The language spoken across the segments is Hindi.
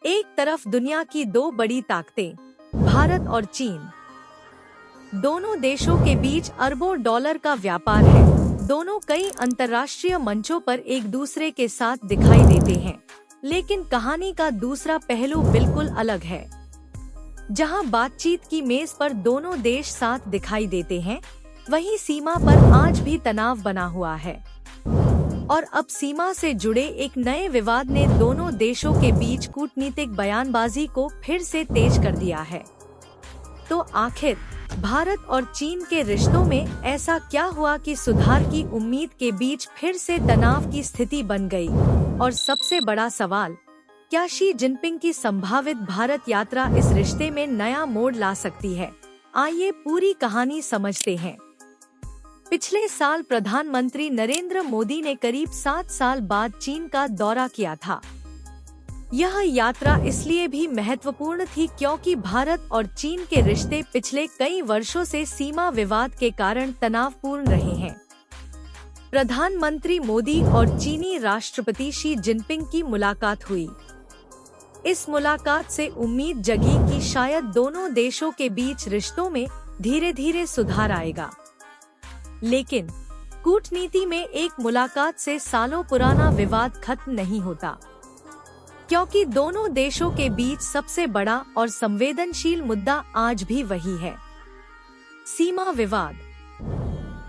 एक तरफ दुनिया की दो बड़ी ताकतें, भारत और चीन। दोनों देशों के बीच अरबों डॉलर का व्यापार है। दोनों कई अंतर्राष्ट्रीय मंचों पर एक दूसरे के साथ दिखाई देते हैं, लेकिन कहानी का दूसरा पहलू बिल्कुल अलग है। जहां बातचीत की मेज पर दोनों देश साथ दिखाई देते हैं, वहीं सीमा पर आज भी तनाव बना हुआ है। और अब सीमा से जुड़े एक नए विवाद ने दोनों देशों के बीच कूटनीतिक बयानबाजी को फिर से तेज कर दिया है। तो आखिर भारत और चीन के रिश्तों में ऐसा क्या हुआ कि सुधार की उम्मीद के बीच फिर से तनाव की स्थिति बन गई? और सबसे बड़ा सवाल, क्या शी जिनपिंग की संभावित भारत यात्रा इस रिश्ते में नया मोड़ ला सकती है? आइए पूरी कहानी समझते हैं। पिछले साल प्रधानमंत्री नरेंद्र मोदी ने करीब 7 साल बाद चीन का दौरा किया था। यह यात्रा इसलिए भी महत्वपूर्ण थी क्योंकि भारत और चीन के रिश्ते पिछले कई वर्षों से सीमा विवाद के कारण तनावपूर्ण रहे हैं। प्रधानमंत्री मोदी और चीनी राष्ट्रपति शी जिनपिंग की मुलाकात हुई। इस मुलाकात से उम्मीद जगी कि शायद दोनों देशों के बीच रिश्तों में धीरे धीरे सुधार आएगा। लेकिन कूटनीति में एक मुलाकात से सालों पुराना विवाद खत्म नहीं होता, क्योंकि दोनों देशों के बीच सबसे बड़ा और संवेदनशील मुद्दा आज भी वही है, सीमा विवाद।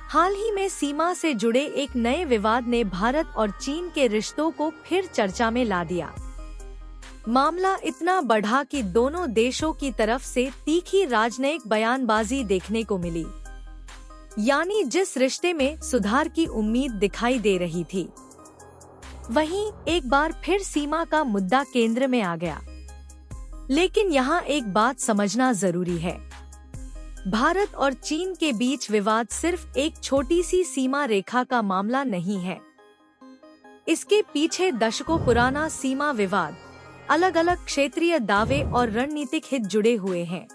हाल ही में सीमा से जुड़े एक नए विवाद ने भारत और चीन के रिश्तों को फिर चर्चा में ला दिया। मामला इतना बढ़ा कि दोनों देशों की तरफ से तीखी राजनयिक बयानबाजी देखने को मिली। यानी जिस रिश्ते में सुधार की उम्मीद दिखाई दे रही थी, वहीं एक बार फिर सीमा का मुद्दा केंद्र में आ गया। लेकिन यहाँ एक बात समझना जरूरी है, भारत और चीन के बीच विवाद सिर्फ एक छोटी सी सीमा रेखा का मामला नहीं है। इसके पीछे दशकों पुराना सीमा विवाद, अलग अलग क्षेत्रीय दावे और रणनीतिक हित जुड़े हुए हैं।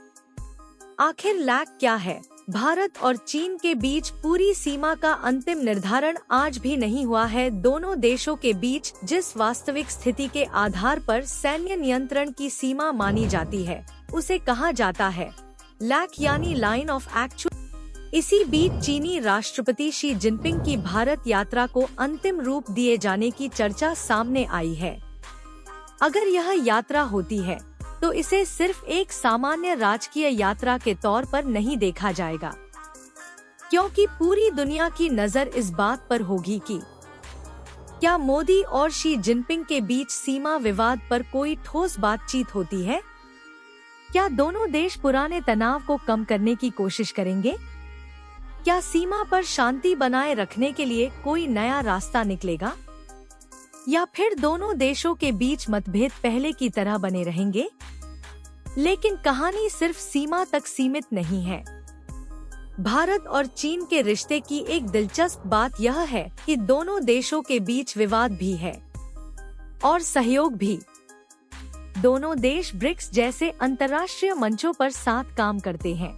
आखिर लैक क्या है? भारत और चीन के बीच पूरी सीमा का अंतिम निर्धारण आज भी नहीं हुआ है। दोनों देशों के बीच जिस वास्तविक स्थिति के आधार पर सैन्य नियंत्रण की सीमा मानी जाती है, उसे कहा जाता है लैक, यानी लाइन ऑफ एक्चुअल। इसी बीच चीनी राष्ट्रपति शी जिनपिंग की भारत यात्रा को अंतिम रूप दिए जाने की चर्चा सामने आई है। अगर यह यात्रा होती है तो इसे सिर्फ एक सामान्य राजकीय यात्रा के तौर पर नहीं देखा जाएगा, क्योंकि पूरी दुनिया की नजर इस बात पर होगी कि क्या मोदी और शी जिनपिंग के बीच सीमा विवाद पर कोई ठोस बातचीत होती है? क्या दोनों देश पुराने तनाव को कम करने की कोशिश करेंगे? क्या सीमा पर शांति बनाए रखने के लिए कोई नया रास्ता निकलेगा? या फिर दोनों देशों के बीच मतभेद पहले की तरह बने रहेंगे? लेकिन कहानी सिर्फ सीमा तक सीमित नहीं है। भारत और चीन के रिश्ते की एक दिलचस्प बात यह है कि दोनों देशों के बीच विवाद भी है और सहयोग भी। दोनों देश ब्रिक्स जैसे अंतर्राष्ट्रीय मंचों पर साथ काम करते हैं।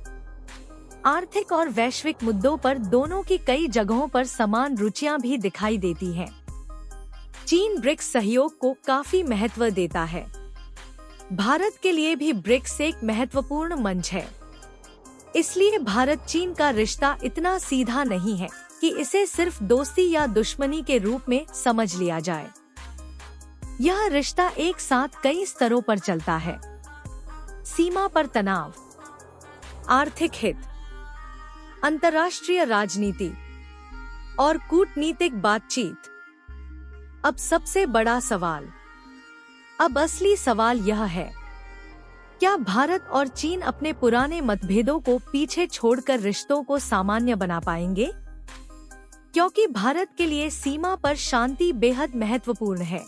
आर्थिक और वैश्विक मुद्दों पर दोनों की कई जगहों पर समान रुचियां भी दिखाई देती हैं। चीन ब्रिक्स सहयोग को काफी महत्व देता है। भारत के लिए भी ब्रिक्स एक महत्वपूर्ण मंच है। इसलिए भारत चीन का रिश्ता इतना सीधा नहीं है कि इसे सिर्फ दोस्ती या दुश्मनी के रूप में समझ लिया जाए। यह रिश्ता एक साथ कई स्तरों पर चलता है। सीमा पर तनाव, आर्थिक हित, अंतर्राष्ट्रीय राजनीति और कूटनीतिक बातचीत। अब सबसे बड़ा सवाल, अब असली सवाल यह है, क्या भारत और चीन अपने पुराने मतभेदों को पीछे छोड़कर रिश्तों को सामान्य बना पाएंगे? क्योंकि भारत के लिए सीमा पर शांति बेहद महत्वपूर्ण है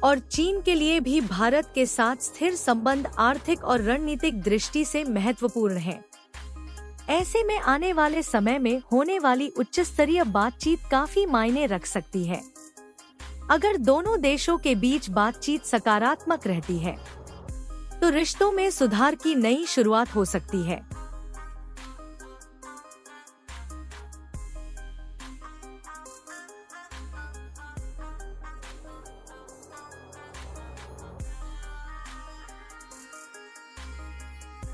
और चीन के लिए भी भारत के साथ स्थिर संबंध आर्थिक और रणनीतिक दृष्टि से महत्वपूर्ण है। ऐसे में आने वाले समय में होने वाली उच्च स्तरीय बातचीत काफी मायने रख सकती है। अगर दोनों देशों के बीच बातचीत सकारात्मक रहती है, तो रिश्तों में सुधार की नई शुरुआत हो सकती है।